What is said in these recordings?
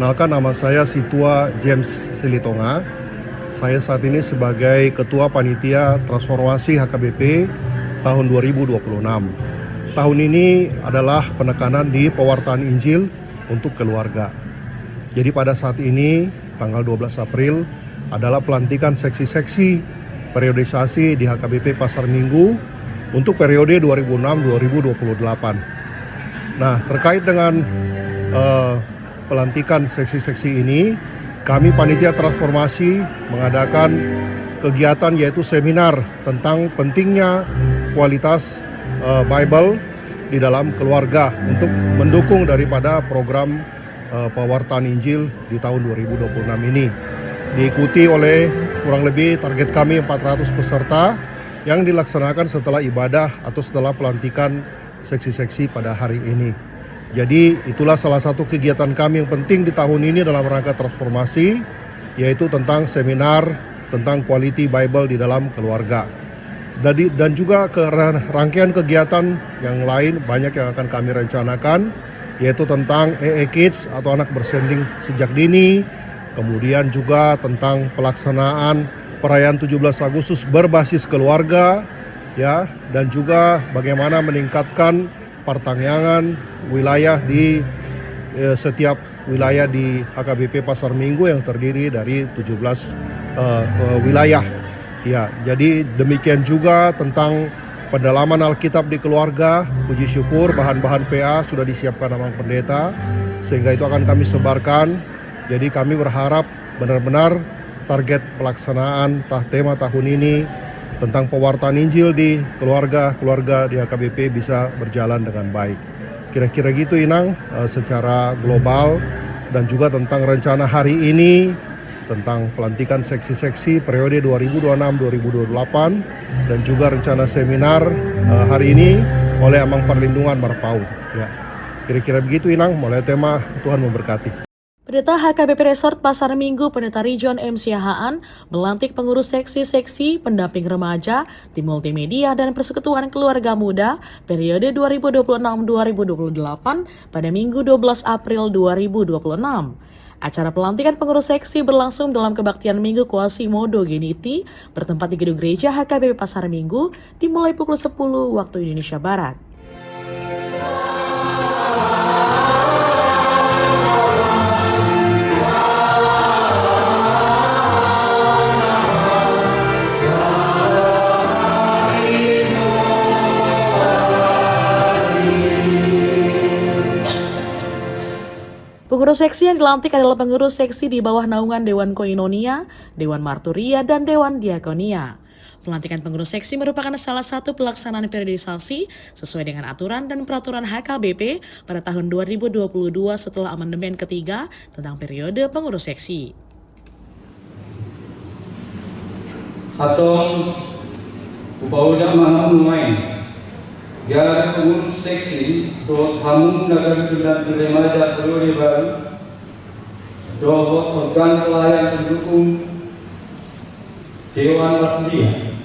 Perkenalkan, nama saya Situa James Silitonga. Saya saat ini sebagai Ketua Panitia Transformasi HKBP tahun 2026. Tahun ini adalah penekanan di pewartaan Injil untuk keluarga. Jadi pada saat ini, tanggal 12 April, adalah pelantikan seksi-seksi periodisasi di HKBP Pasar Minggu untuk periode 2006-2028. Nah, terkait dengan pelantikan seksi-seksi ini, kami Panitia Transformasi mengadakan kegiatan yaitu seminar tentang pentingnya kualitas Bible di dalam keluarga untuk mendukung daripada program pewartaan Injil di tahun 2026 ini. Diikuti oleh kurang lebih target kami 400 peserta yang dilaksanakan setelah ibadah atau setelah pelantikan seksi-seksi pada hari ini. Jadi itulah salah satu kegiatan kami yang penting di tahun ini dalam rangka transformasi, yaitu tentang seminar tentang quality Bible di dalam keluarga. Dan juga rangkaian kegiatan yang lain banyak yang akan kami rencanakan, yaitu tentang EE Kids atau anak bersending sejak dini, kemudian juga tentang pelaksanaan perayaan 17 Agustus berbasis keluarga, ya, dan juga bagaimana meningkatkan pertangyangan wilayah di setiap wilayah di HKBP Pasar Minggu yang terdiri dari 17 wilayah. Ya, jadi demikian juga tentang pendalaman Alkitab di keluarga. Puji syukur bahan-bahan PA sudah disiapkan sama pendeta, sehingga itu akan kami sebarkan. Jadi kami berharap benar-benar target pelaksanaan tema tahun ini tentang pewartaan Injil di keluarga di HKBP bisa berjalan dengan baik. Kira-kira gitu Inang, secara global, dan juga tentang rencana hari ini tentang pelantikan seksi-seksi periode 2026-2028 dan juga rencana seminar hari ini oleh Amang Perlindungan Marpau. Ya, kira-kira begitu Inang, mulai tema. Tuhan memberkati. Pendeta HKBP Resort Pasar Minggu Pendeta Rijon M. Siahaan melantik pengurus seksi-seksi pendamping remaja, tim multimedia dan persekutuan keluarga muda periode 2026-2028 pada Minggu 12 April 2026. Acara pelantikan pengurus seksi berlangsung dalam kebaktian Minggu Quasimodo Geniti bertempat di gedung gereja HKBP Pasar Minggu dimulai pukul 10 waktu Indonesia Barat. Pengurus seksi yang dilantik adalah pengurus seksi di bawah naungan Dewan Koinonia, Dewan Marturia, dan Dewan Diakonia. Pelantikan pengurus seksi merupakan salah satu pelaksanaan periodisasi sesuai dengan aturan dan peraturan HKBP pada tahun 2022 setelah amandemen ketiga tentang periode pengurus seksi. Atong upauja mahamumay Gara pengurus seksi do hamun nagar pindah remaja periode baru do organ pelayan pendukung Dewan Marturia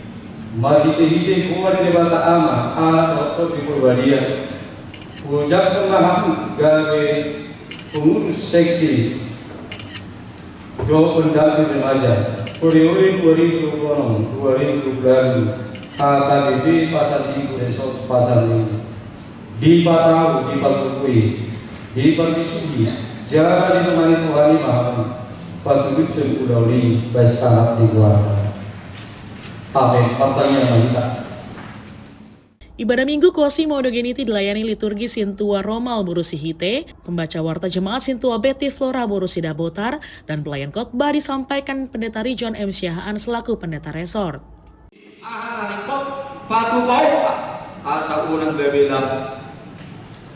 mari tehide kuat di bata ama atau di Purbadia ujak pengaham gawe pengurus seksi do pendamping remaja periode 2026-2029 HKBP Pasar Minggu Resort Pasar Minggu dipatahu, dipakui, dipermisui, jangan ditemani Tuhan Maha patut cengkudali bersangat di keluarga. Amin. Pertanyaan kita. Ibadah Minggu Quasimodo Geniti dilayani liturgi Sintua Romal Borusihite, pembaca warta jemaat Sintua Betty Flora Borusida Botar, dan pelayan khotbah disampaikan Pendeta Rijon M. Siahaan selaku Pendeta Resort. Ahanan patu bau asa unang gabilang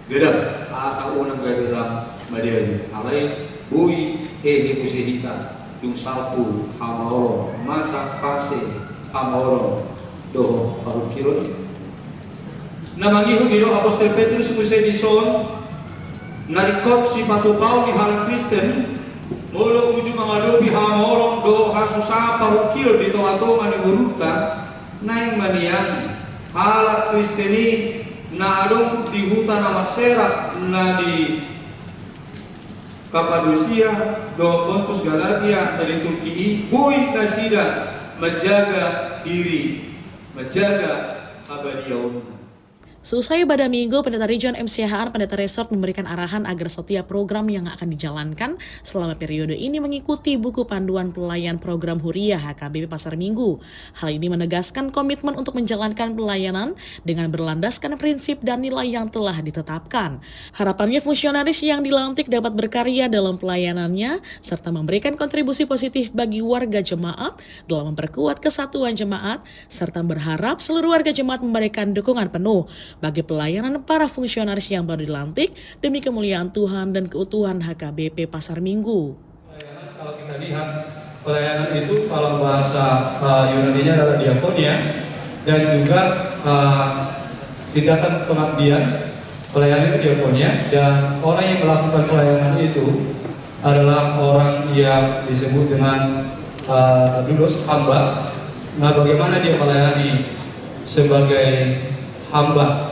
gedam asa unang gabilang madian alai bui hehe musihita yung salpu hamaoro masa fase hamaoro do parukirun na mangihon dito Apostol Petrus Muse Dison narikot si patu bau ni halang Kristen molo uju mga lubi hamaoro do hasusa parukir dito ato maniguruta naing manian halat Kristeni na adong di hutan na maserak na di Kapadosia, do Pontus Galatia, dari Turki, bui nasida menjaga diri, menjaga abadiaun. Seusai ibadah minggu, Pendeta Region MCH Pendeta Resort memberikan arahan agar setiap program yang akan dijalankan selama periode ini mengikuti buku panduan pelayan program Huriah HKBP Pasar Minggu. Hal ini menegaskan komitmen untuk menjalankan pelayanan dengan berlandaskan prinsip dan nilai yang telah ditetapkan. Harapannya fungsionaris yang dilantik dapat berkarya dalam pelayanannya serta memberikan kontribusi positif bagi warga jemaat dalam memperkuat kesatuan jemaat serta berharap seluruh warga jemaat memberikan dukungan penuh bagi pelayanan para fungsionaris yang baru dilantik demi kemuliaan Tuhan dan keutuhan HKBP Pasar Minggu. Pelayanan, kalau kita lihat, pelayanan itu kalau bahasa Yunaninya adalah diakonia dan juga tindakan pengabdian. Pelayanan itu diakonia, dan orang yang melakukan pelayanan itu adalah orang yang disebut dengan dulos, hamba. Nah, bagaimana dia melayani sebagai hamba?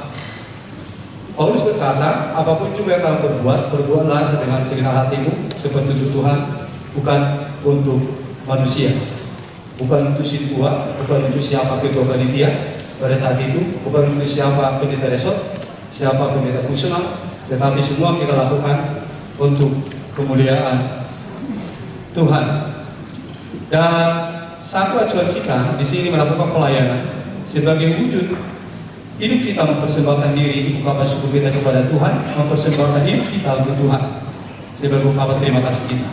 Paulus berkata, apapun juga yang kamu perbuat, perbuatlah dengan segenap hatimu seperti untuk Tuhan, bukan untuk manusia, bukan untuk si tua, bukan untuk siapa ketua panitia pada saat itu, bukan untuk siapa pendeta resort, siapa pendeta fungsional, tetapi semua kita lakukan untuk kemuliaan Tuhan. Dan satu acuan kita di sini melakukan pelayanan sebagai wujud hidup kita mempersembahkan diri, ungkapan syukur kita kepada Tuhan, mempersembahkan hidup kita untuk Tuhan sebagai ungkapan terima kasih kita.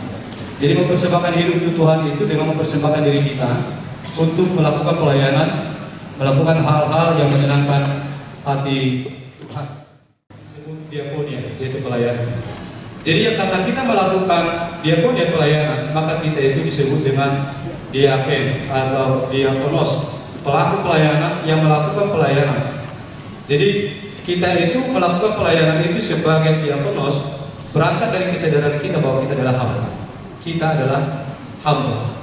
Jadi mempersembahkan hidup untuk Tuhan itu dengan mempersembahkan diri kita untuk melakukan pelayanan, melakukan hal-hal yang menyenangkan hati Tuhan. Disebut diakonia, yaitu pelayanan. Jadi ya, karena kita melakukan diakonia pelayanan, maka kita itu disebut dengan diaken atau diakonos, pelaku pelayanan yang melakukan pelayanan. Jadi kita itu melakukan pelayanan itu sebagai diakonos berangkat dari kesadaran kita bahwa kita adalah hamba. Kita adalah hamba.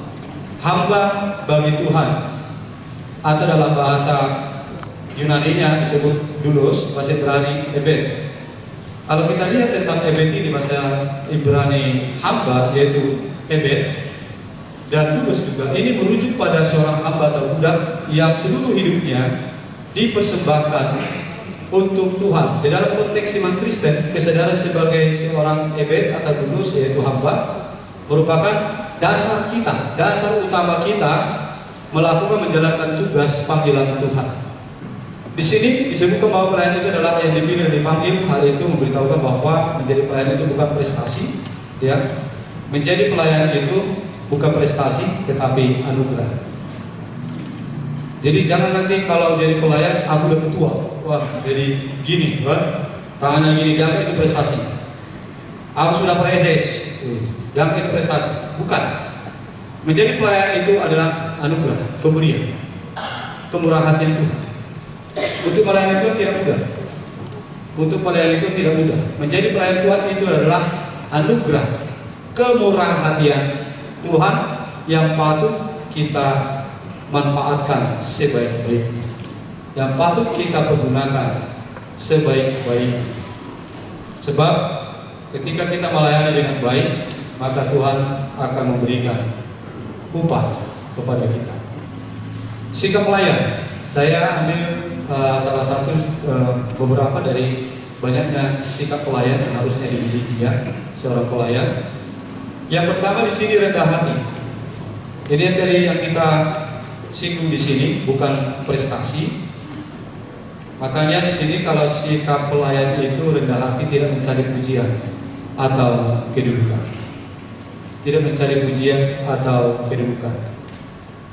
Hamba bagi Tuhan. Atau dalam bahasa Yunaninya disebut dulos, bahasa Ibrani ebed. Kalau kita lihat tentang ebed di bahasa Ibrani hamba, yaitu ebed, dan dulos juga, ini merujuk pada seorang hamba atau budak yang seluruh hidupnya dipersembahkan untuk Tuhan. Di dalam konteks iman Kristen, kesadaran sebagai seorang ebed atau dulos, yaitu hamba, merupakan dasar kita, dasar utama kita melakukan menjalankan tugas panggilan Tuhan. Di sini disebutkan bahwa pelayan itu adalah yang dipilih dan dipanggil. Hal itu memberitahukan bahwa menjadi pelayan itu bukan prestasi, ya. Menjadi pelayan itu bukan prestasi, tetapi anugerah. Jadi jangan nanti kalau jadi pelayan, aku udah ketua, wah jadi gini, kan? Tangannya gini, jangan itu prestasi. Aku sudah preses, jangan itu prestasi, bukan. Menjadi pelayan itu adalah anugerah, pemberian, kemurahan hati Tuhan. Untuk pelayan itu tidak mudah. Untuk pelayan itu tidak mudah. Menjadi pelayan Tuhan itu adalah anugerah, kemurahan hatian Tuhan yang patut kita manfaatkan sebaik-baiknya, yang patut kita pergunakan sebaik-baiknya. Sebab ketika kita melayani dengan baik, maka Tuhan akan memberikan upah kepada kita. Sikap pelayan, saya ambil salah satu beberapa dari banyaknya sikap pelayan yang harusnya dimiliki ya seorang pelayan. Yang pertama di sini rendah hati. Ini yang kita singgung di sini bukan prestasi. Makanya di sini kalau sikap pelayan itu rendah hati, tidak mencari pujian atau kedudukan. Tidak mencari pujian atau kedudukan.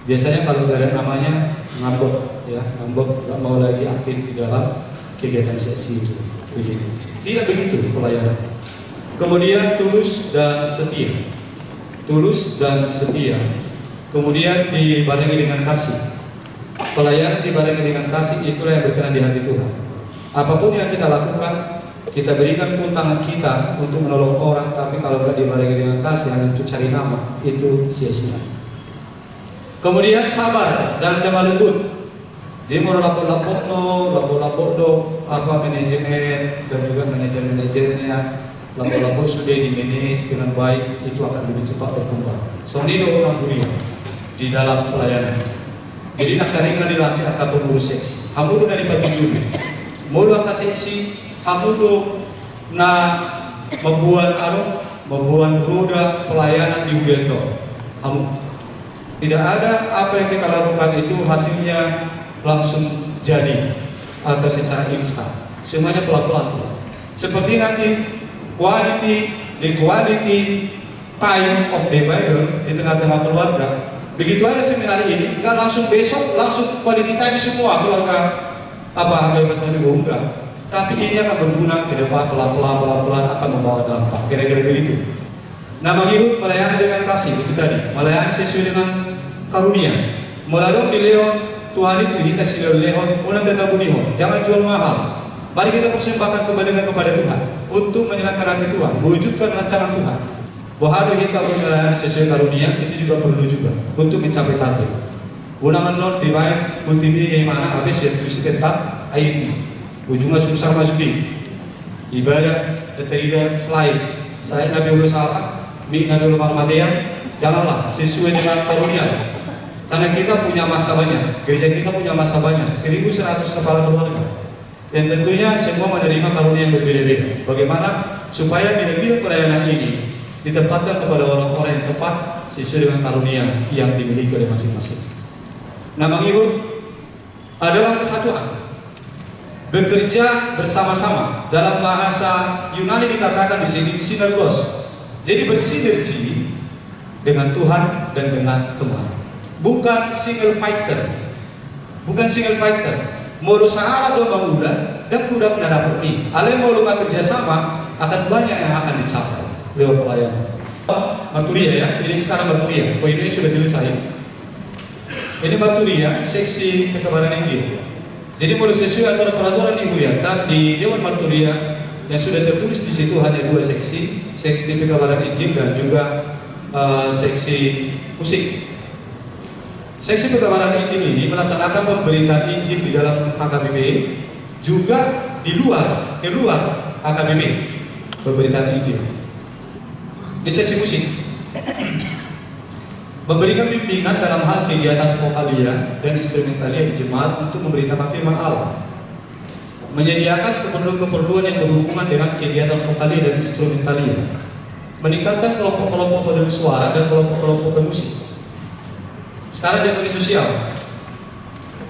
Biasanya kalau nggak ada namanya ngambek, ya ngambek, nggak mau lagi aktif di dalam kegiatan sesi itu. Begitu. Tidak begitu pelayanan. Kemudian tulus dan setia. Tulus dan setia. Kemudian dibarengi dengan kasih. Pelayanan dibarengi dengan kasih, itulah yang berkenan di hati Tuhan. Apapun yang kita lakukan, kita berikan pun tangan kita untuk menolong orang, tapi kalau tidak dibarengi dengan kasih hanya untuk cari nama, itu sia-sia. Kemudian sabar dan lemah lembut. Dia mau lapor-lapor do, apa manajemen dan juga manajer-manajernya lampu-lampu sudah di-manage dengan baik, itu akan lebih cepat berkembang. Soalnya orang kuliah di dalam pelayanan. Jadi nak karingan dilatih akan pengurus seksi. Kamu udah dari pagi dulu. Mulu akan seksi, kamu tuh membuat roda pelayanan di Udento. Kamu tidak ada apa yang kita lakukan itu hasilnya langsung jadi atau secara instan. Semuanya pelan-pelan. Seperti nanti the quality time of the Bible di tengah-tengah keluarga. Begitu ada seminar ini, nggak langsung besok langsung quality time semua keluarga agak masalah enggak. Tapi ini akan berguna ke depan pelan-pelan akan membawa dampak. Kira-kira begitu. Nah, menghibur pelayanan dengan kasih itu tadi, melayani sesuai dengan karunia. Melalui di Leon Tuhan itu kita sila Leon, una tetap bunihon. Jangan jual mahal. Mari kita persembahkan kepada Tuhan untuk menyenangkan hati Tuhan, mewujudkan rancangan Tuhan. Bahwa kita melayani sesuai karunia itu juga perlu juga untuk mencapai target. Unangan non divine multimedia yang mana habis ya tulis tentang IT. Ujungnya susah masuk di ibadah tidak selain saya Nabi Salah, Nabi Muhammad, janganlah sesuai dengan karunia. Karena kita punya masa banyak, gereja kita punya masa banyak, 1.100 kepala keluarga. Dan tentunya semua menerima karunia yang berbeda-beda. Bagaimana supaya bidang-bidang pelayanan ini ditempatkan kepada orang-orang yang tepat sesuai dengan karunia yang dimiliki oleh masing-masing. Nah, menghibur adalah kesatuan, bekerja bersama-sama. Dalam bahasa Yunani dikatakan di sini sinergos. Jadi bersinergi dengan Tuhan dan dengan teman. Bukan single fighter. Mau usaha dua bangunan dan kuda dapat nih. Ale mau lupa kerjasama akan banyak yang akan dicapai lewat pelayanan. Marturia ya, ini sekarang Marturia. Poin ini sudah selesai. Ini Marturia, seksi kekebalan Injil. Jadi menurut sesuai antara peraturan Ibu Yanta di Dewan Marturia yang sudah tertulis di situ hanya 2 seksi kekebalan Injil dan juga seksi musik. Seksi kekebalan Injil ini melaksanakan pemberitaan Injil di dalam HKBP, juga di luar HKBP pemberitaan Injil. Di sesi musik memberikan bimbingan dalam hal kegiatan vokalia dan instrumentalia di jemaat untuk memberitakan firman Allah, menyediakan keperluan-keperluan yang berhubungan dengan kegiatan vokalia dan instrumentalia, meningkatkan kelompok-kelompok peduli suara dan kelompok-kelompok pemusik. Sekarang diakui sosial.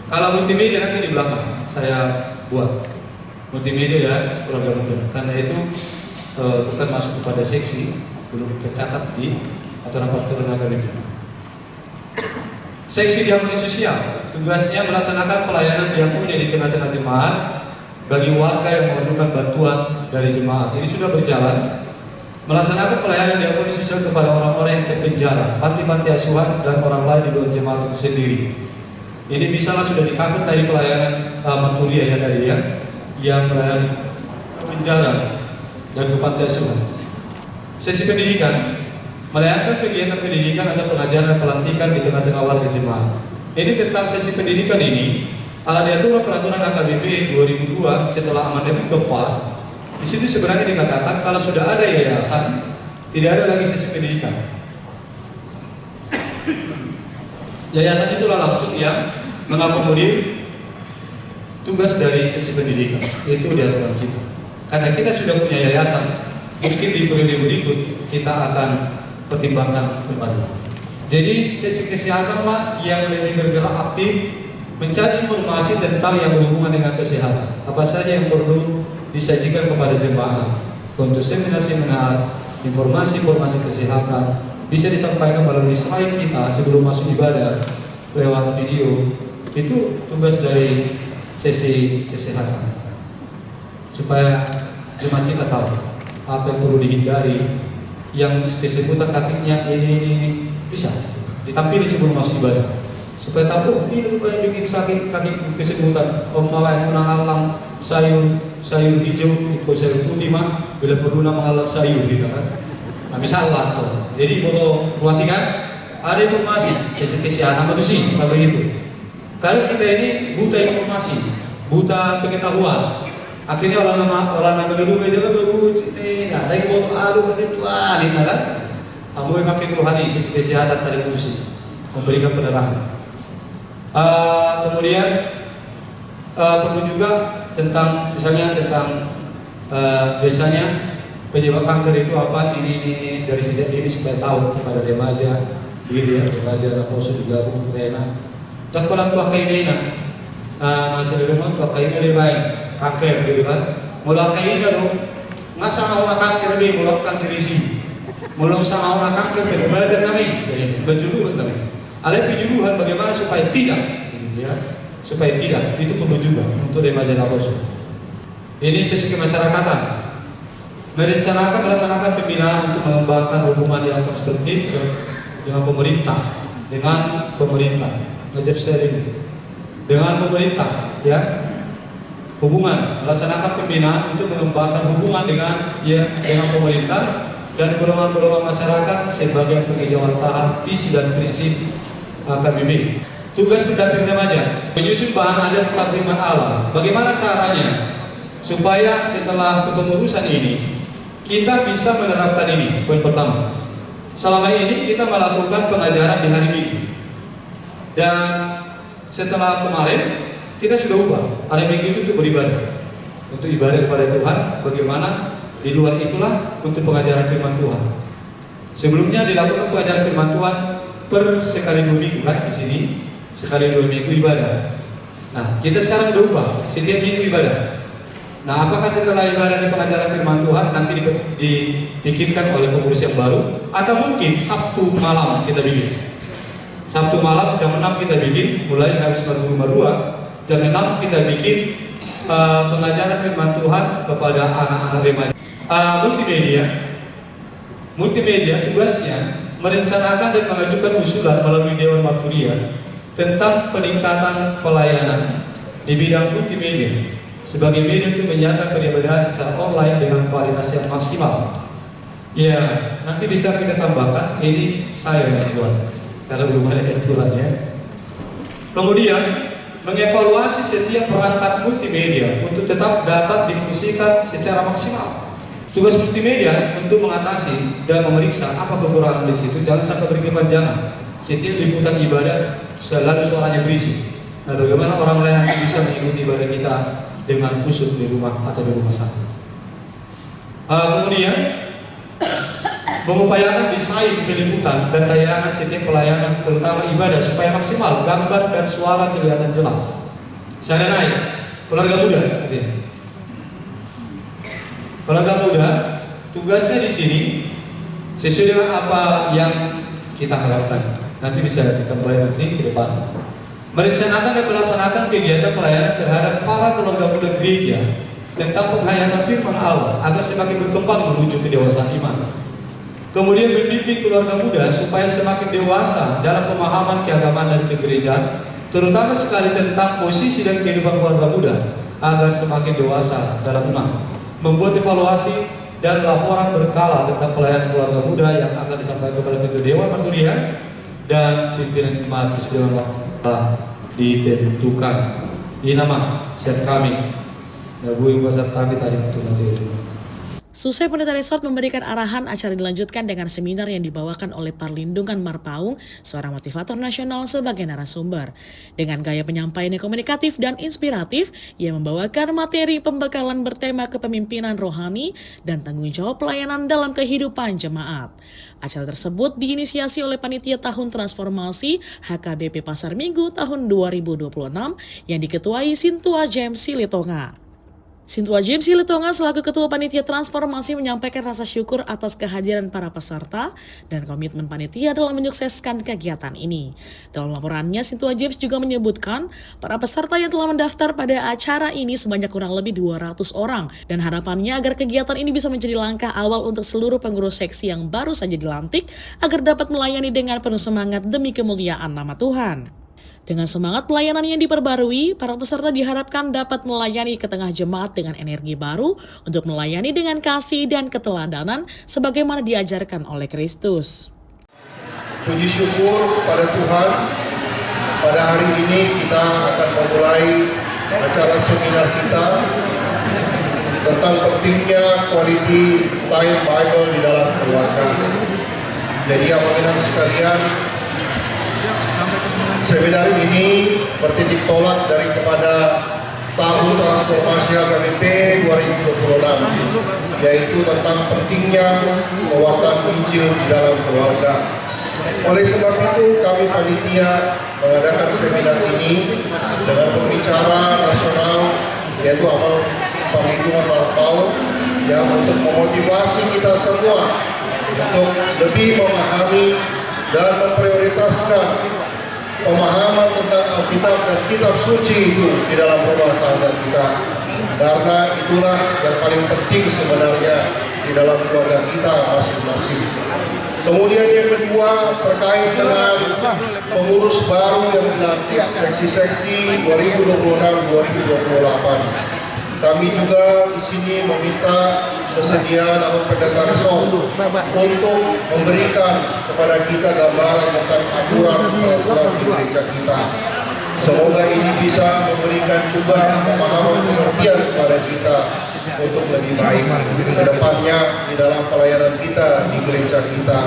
Kalau multimedia nanti di belakang saya buat multimedia ya keluarga muda. Karena itu bukan masuk kepada seksi, belum tercatat di aturan peraturan agama. Seksi diakoni sosial, tugasnya melaksanakan pelayanan diakoni di tengah-tengah jemaat bagi warga yang memerlukan bantuan dari jemaat. Ini sudah berjalan. Melaksanakan pelayanan diakoni sosial kepada orang-orang yang terpenjara, panti-panti asuhan dan orang lain di luar jemaat itu sendiri. Ini misalnya sudah dikangkut dari pelayanan Marturia ya tadi ya, yang melayani penjara dan ke panti asuhan. Sesi pendidikan, melayani kegiatan pendidikan atau pengajaran dan pelantikan di tengah-tengah warga jemaat. Ini tentang sesi pendidikan ini, ala diatur peraturan AKBP 2002 setelah amandemen keempat. Di situ sebenarnya dikatakan kalau sudah ada yayasan, tidak ada lagi sesi pendidikan. Yayasan itulah langsung yang mengakomodir tugas dari sesi pendidikan. Itu di aturan kita. Karena kita sudah punya yayasan, mungkin di periode berikut kita akan pertimbangkan kembali. Jadi sesi kesehatanlah yang lebih bergerak aktif mencari informasi tentang yang berhubungan dengan kesehatan. Apa saja yang perlu disajikan kepada jemaat untuk seminar-seminar, informasi-informasi kesehatan bisa disampaikan melalui slide kita sebelum masuk ibadah lewat video. Itu tugas dari sesi kesehatan supaya jemaat kita tahu apa yang perlu dihindari, yang kesebutan kakinya ini bisa ditampilkan sebelum masuk ibadah supaya tahu ini tuh yang bikin sakit kaki kesebutan pembawaan menghalang sayur hijau ikut sayur putih mah bila perlu menghalang sayur gitu kan. Nah misalnya jadi kalau informasikan ada informasi sesi kesehatan apa tuh sih kalau begitu. Kalau kita ini buta informasi, buta pengetahuan, Akhirnya orang begitu meja bagus ini, nah dari foto aduh itu ini kan, kamu yang pakai Tuhan isi spesial tadi khusus memberikan penerangan. Kemudian perlu juga tentang misalnya tentang biasanya penyebab kanker itu apa ini dari sejak ini supaya tahu kepada remaja, diri ya remaja, raposo juga rena. Dan kalau tua kainan, masih di rumah tua kainan lebih baik kanker gitu kan. Mulai kainan dong, nggak sama orang kanker lebih mulai kanker isi, mulai sama orang kanker bagaimana kami, berjuruhan kami. Ada penjuruhan bagaimana supaya tidak, ya, supaya tidak itu perlu juga untuk remaja raposo. Ini sisi kemasyarakatan. Merencanakan melaksanakan pembinaan untuk mengembangkan hubungan yang konstruktif dengan pemerintah, ngajak sharing dengan pemerintah, ya. Hubungan melaksanakan pembinaan untuk mengembangkan hubungan dengan pemerintah dan golongan-golongan masyarakat sebagai pengejauhan visi dan prinsip KBB. Tugas pendamping remaja menyusun bahan ajar tentang firman Allah. Bagaimana caranya supaya setelah kepengurusan ini kita bisa menerapkan ini? Poin pertama, selama ini kita melakukan pengajaran di hari Minggu, dan setelah kemarin kita sudah ubah hari Minggu itu untuk beribadah, untuk ibadah kepada Tuhan. Bagaimana di luar itulah untuk pengajaran firman Tuhan. Sebelumnya dilakukan pengajaran firman Tuhan per sekali 2 minggu kan di sini, sekali 2 minggu ibadah. Nah kita sekarang berubah setiap minggu ibadah. Nah, apakah setelah ibadah dan pengajaran firman Tuhan nanti dipikirkan oleh pengurus yang baru, atau mungkin Sabtu malam kita bikin? Sabtu malam jam 6 kita bikin, mulai habis rumah 2, jam 6 kita bikin pengajaran firman Tuhan kepada anak-anak remaja. Multimedia tugasnya merencanakan dan mengajukan usulan melalui Dewan Marturia tentang peningkatan pelayanan di bidang multimedia sebagai media untuk menyiarkan peribadahan secara online dengan kualitas yang maksimal. Ya, nanti bisa kita tambahkan, ini saya yang buat karena belum ada aturannya. Kemudian mengevaluasi setiap perangkat multimedia untuk tetap dapat difungsikan secara maksimal. Tugas multimedia untuk mengatasi dan memeriksa apa kekurangan di situ, jangan sampai berkepanjangan. Setiap liputan ibadah selalu suaranya berisik. Nah, bagaimana orang lain bisa mengikuti ibadah kita dengan khusyuk di rumah atau di rumah sakit. Kemudian mengupayakan desain peliputan dan tayangan setiap pelayanan terutama ibadah supaya maksimal, gambar dan suara kelihatan jelas. Saya naik keluarga muda, keluarga muda tugasnya di sini sesuai dengan apa yang kita harapkan. Nanti bisa kita bahas nanti ke depan. Merencanakan dan melaksanakan kegiatan pelayanan terhadap para keluarga muda gereja tentang penghayatan firman Allah agar semakin berkembang menuju kedewasaan iman. Kemudian membimbing keluarga muda supaya semakin dewasa dalam pemahaman keagamaan dan kegerejaan, terutama sekali tentang posisi dan kehidupan keluarga muda agar semakin dewasa dalam iman. Membuat evaluasi dan laporan berkala tentang pelayanan keluarga muda yang akan disampaikan kepada Ketua Dewan Marturia dan pimpinan jemaat sesuai ditentukan. Ini nama set kami. Buat kami tadi untuk materi. Selesai Pendeta Resort memberikan arahan, acara dilanjutkan dengan seminar yang dibawakan oleh Parlindungan Marpaung, seorang motivator nasional sebagai narasumber. Dengan gaya penyampaian yang komunikatif dan inspiratif, ia membawakan materi pembekalan bertema kepemimpinan rohani dan tanggung jawab pelayanan dalam kehidupan jemaat. Acara tersebut diinisiasi oleh Panitia Tahun Transformasi HKBP Pasar Minggu tahun 2026 yang diketuai Sintua James Silitonga. Sintua James Silitonga selaku Ketua Panitia Transformasi menyampaikan rasa syukur atas kehadiran para peserta dan komitmen panitia dalam menyukseskan kegiatan ini. Dalam laporannya, Sintua James juga menyebutkan para peserta yang telah mendaftar pada acara ini sebanyak kurang lebih 200 orang dan harapannya agar kegiatan ini bisa menjadi langkah awal untuk seluruh pengurus seksi yang baru saja dilantik agar dapat melayani dengan penuh semangat demi kemuliaan nama Tuhan. Dengan semangat pelayanan yang diperbarui, para peserta diharapkan dapat melayani ke tengah jemaat dengan energi baru untuk melayani dengan kasih dan keteladanan sebagaimana diajarkan oleh Kristus. Puji syukur pada Tuhan, pada hari ini kita akan memulai acara seminar kita tentang pentingnya quality time Bible di dalam keluarga. Jadi abang-abang sekalian, seminar ini bertitik tolak daripada tahun transformasi HKBP 2026, yaitu tentang pentingnya pewartaan Injil di dalam keluarga. Oleh sebab itu kami panitia mengadakan seminar ini dengan pembicara nasional yaitu Abang Perlindungan Marpaung yang untuk memotivasi kita semua untuk lebih memahami dan memprioritaskan pemahaman tentang Alkitab dan kitab suci itu di dalam rumah tangga kita, karena itulah yang paling penting sebenarnya di dalam keluarga kita masing-masing. Kemudian yang kedua terkait dengan pengurus baru yang dilantik seksi-seksi 2026-2028. Kami juga di sini meminta kesediaan atau pendeta resort untuk memberikan kepada kita gambaran tentang aturan-peraturan di gereja kita. Semoga ini bisa memberikan juga pemahaman pengertian kepada kita untuk lebih baik ke depannya di dalam pelayanan kita di gereja kita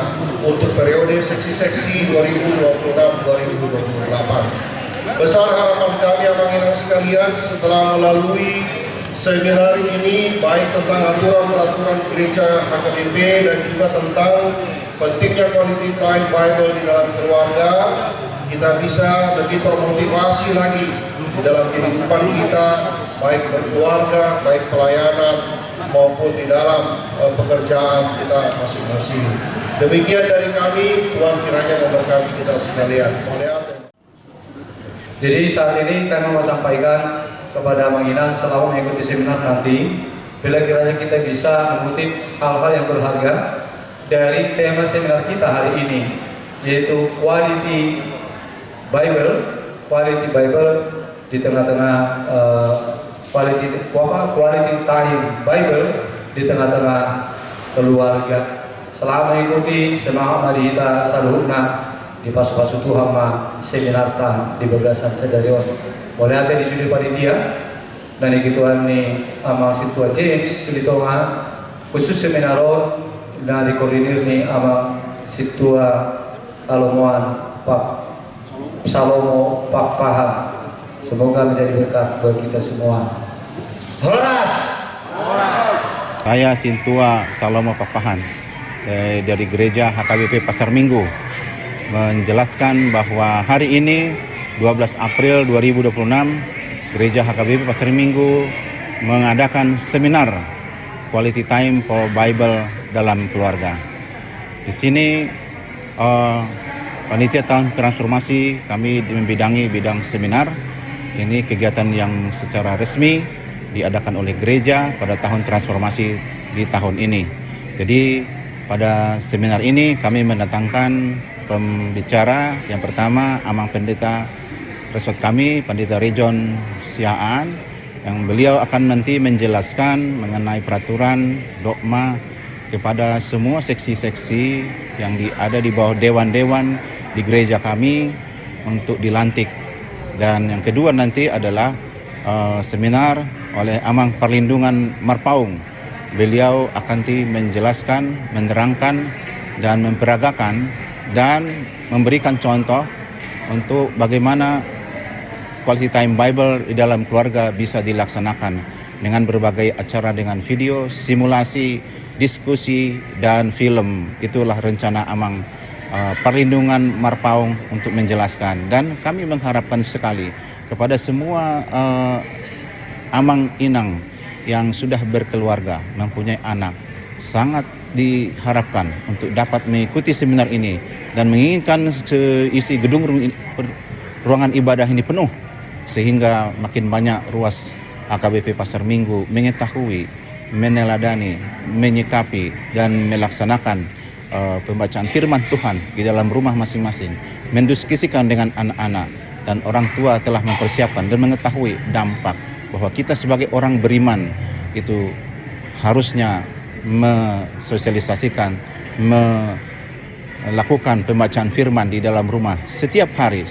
untuk periode seksi-seksi 2026-2028. Besar harapan kami abang-abang sekalian setelah melalui seminar ini, baik tentang aturan-peraturan gereja HKBP dan juga tentang pentingnya quality time Bible di dalam keluarga, kita bisa lebih termotivasi lagi di dalam kehidupan kita, baik berkeluarga, baik pelayanan maupun di dalam pekerjaan kita masing-masing. Demikian dari kami, Tuhan kiranya memberkati kita sekalian. Jadi saat ini kami mau sampaikan kepada Mang Inan selama mengikuti seminar nanti, bila kiranya kita bisa mengutip hal-hal yang berharga dari tema seminar kita hari ini, yaitu quality Bible di tengah-tengah quality time Bible di tengah-tengah keluarga. Selama mengikuti semangat Madihita Saluhna di pasu-pasu Tuhan seminar tan di Bagasan Sedarion. Oleh hati di sini panitia dan ikituan ni amang situa James Silitonga khusus seminaron dan dikoordinir ni amang situa Salomo Pak Paham. Semoga menjadi berkat bagi kita semua. Horas. Saya Sintua Salomo Pak Paham dari Gereja HKBP Pasar Minggu menjelaskan bahwa hari ini 12 April 2026 Gereja HKBP Pasar Minggu mengadakan seminar Quality Time for Bible dalam keluarga. Di sini panitia tahun transformasi kami membidangi bidang seminar. Ini kegiatan yang secara resmi diadakan oleh gereja pada tahun transformasi di tahun ini. Jadi pada seminar ini kami mendatangkan pembicara yang pertama Amang Pendeta Resort kami, Pendeta Region Siaan, yang beliau akan nanti menjelaskan mengenai peraturan dogma kepada semua seksi-seksi yang ada di bawah dewan-dewan di gereja kami untuk dilantik. Dan yang kedua nanti adalah seminar oleh Amang Perlindungan Marpaung. Beliau akan menjelaskan, menerangkan dan memperagakan dan memberikan contoh untuk bagaimana Quality Time Bible di dalam keluarga bisa dilaksanakan dengan berbagai acara dengan video, simulasi, diskusi, dan film. Itulah rencana Amang Perlindungan Marpaung untuk menjelaskan. Dan kami mengharapkan sekali kepada semua Amang Inang yang sudah berkeluarga, mempunyai anak, sangat diharapkan untuk dapat mengikuti seminar ini dan menginginkan isi gedung ruangan ibadah ini penuh, sehingga makin banyak ruas HKBP Pasar Minggu mengetahui, meneladani, menyikapi dan melaksanakan pembacaan firman Tuhan di dalam rumah masing-masing, mendiskusikan dengan anak-anak, dan orang tua telah mempersiapkan dan mengetahui dampak bahwa kita sebagai orang beriman itu harusnya mensosialisasikan, melakukan pembacaan firman di dalam rumah setiap hari,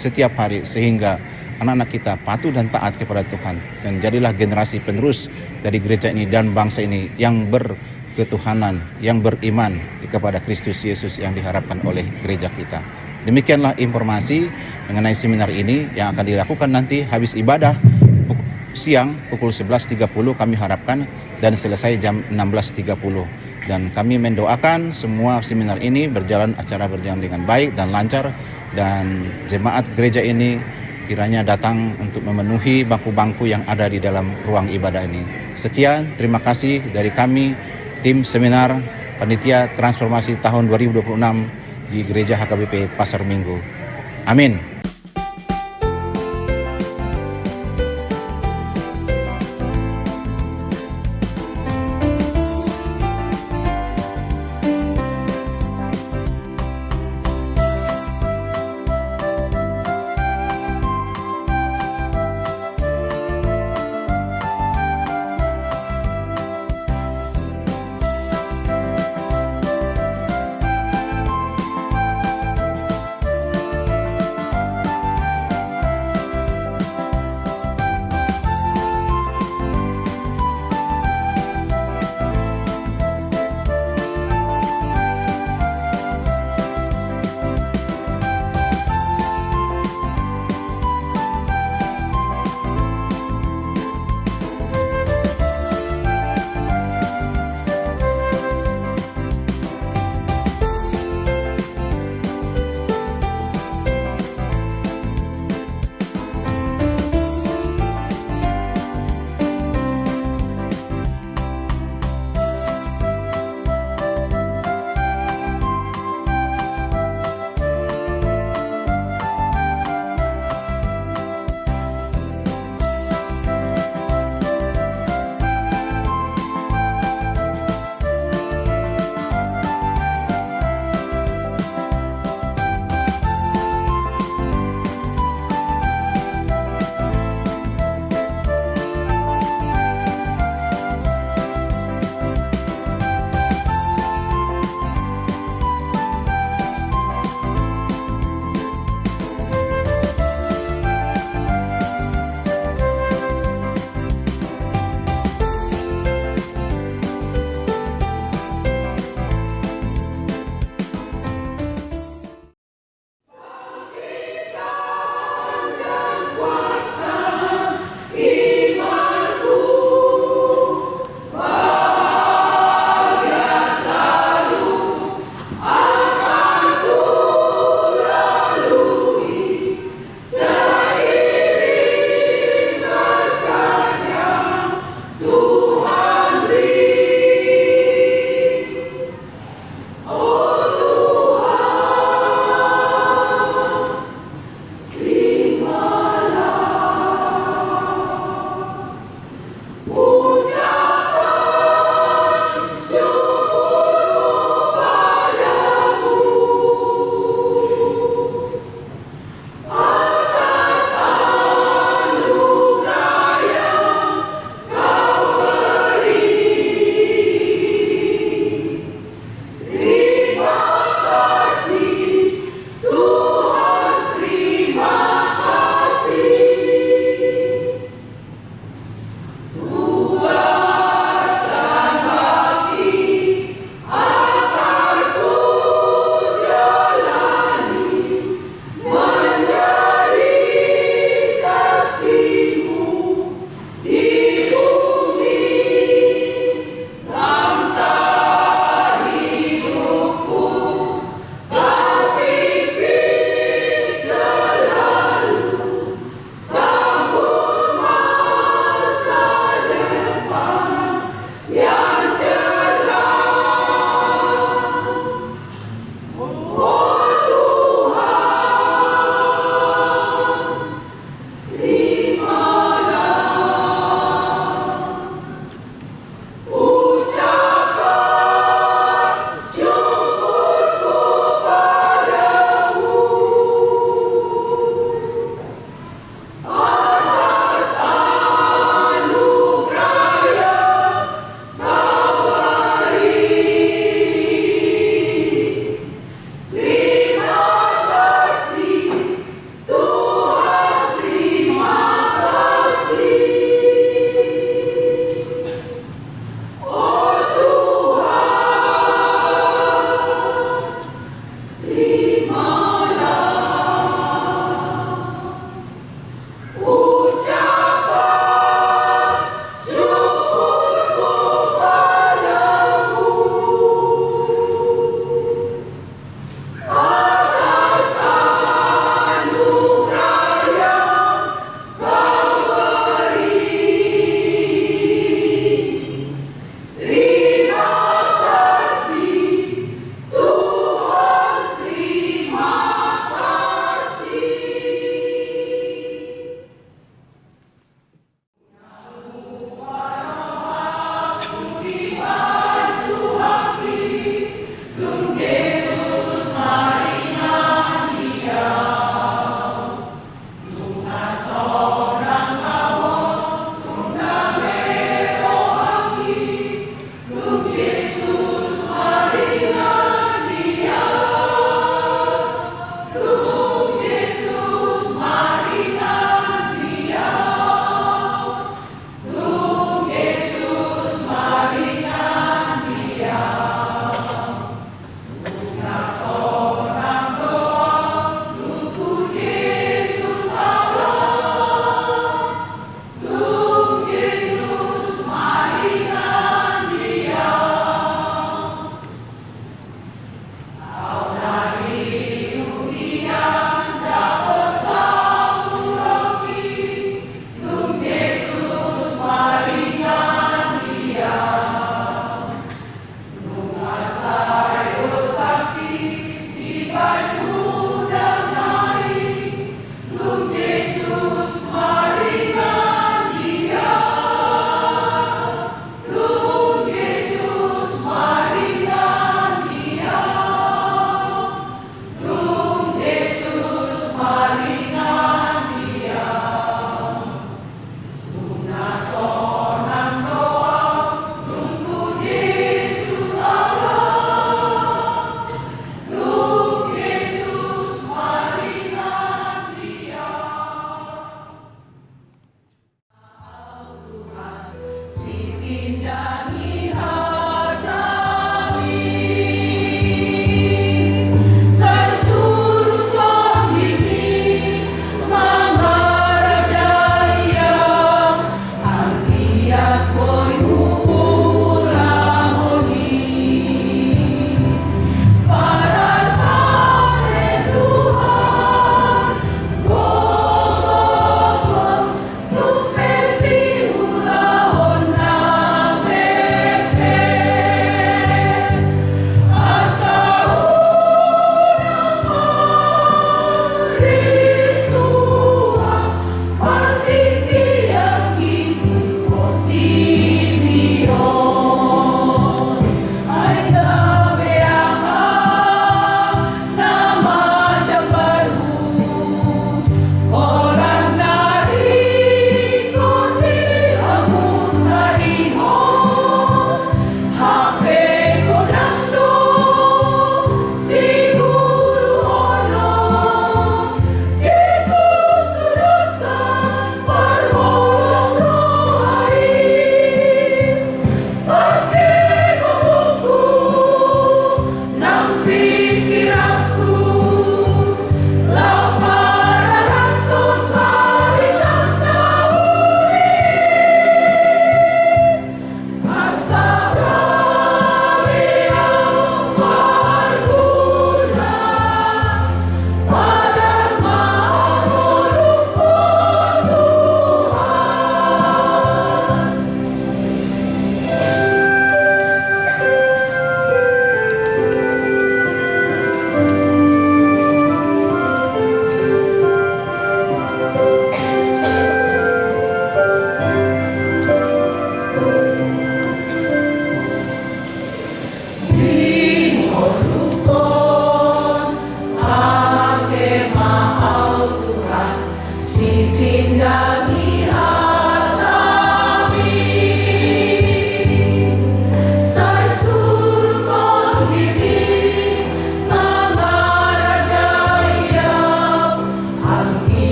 sehingga anak-anak kita patuh dan taat kepada Tuhan. Dan jadilah generasi penerus dari gereja ini dan bangsa ini yang berketuhanan, yang beriman kepada Kristus Yesus yang diharapkan oleh gereja kita. Demikianlah informasi mengenai seminar ini yang akan dilakukan nanti habis ibadah siang pukul 11.30 kami harapkan dan selesai jam 16.30. Dan kami mendoakan semua seminar ini acara berjalan dengan baik dan lancar, dan jemaat gereja ini kiranya datang untuk memenuhi bangku-bangku yang ada di dalam ruang ibadah ini. Sekian, terima kasih dari kami, tim seminar Panitia Transformasi tahun 2026 di Gereja HKBP Pasar Minggu. Amin.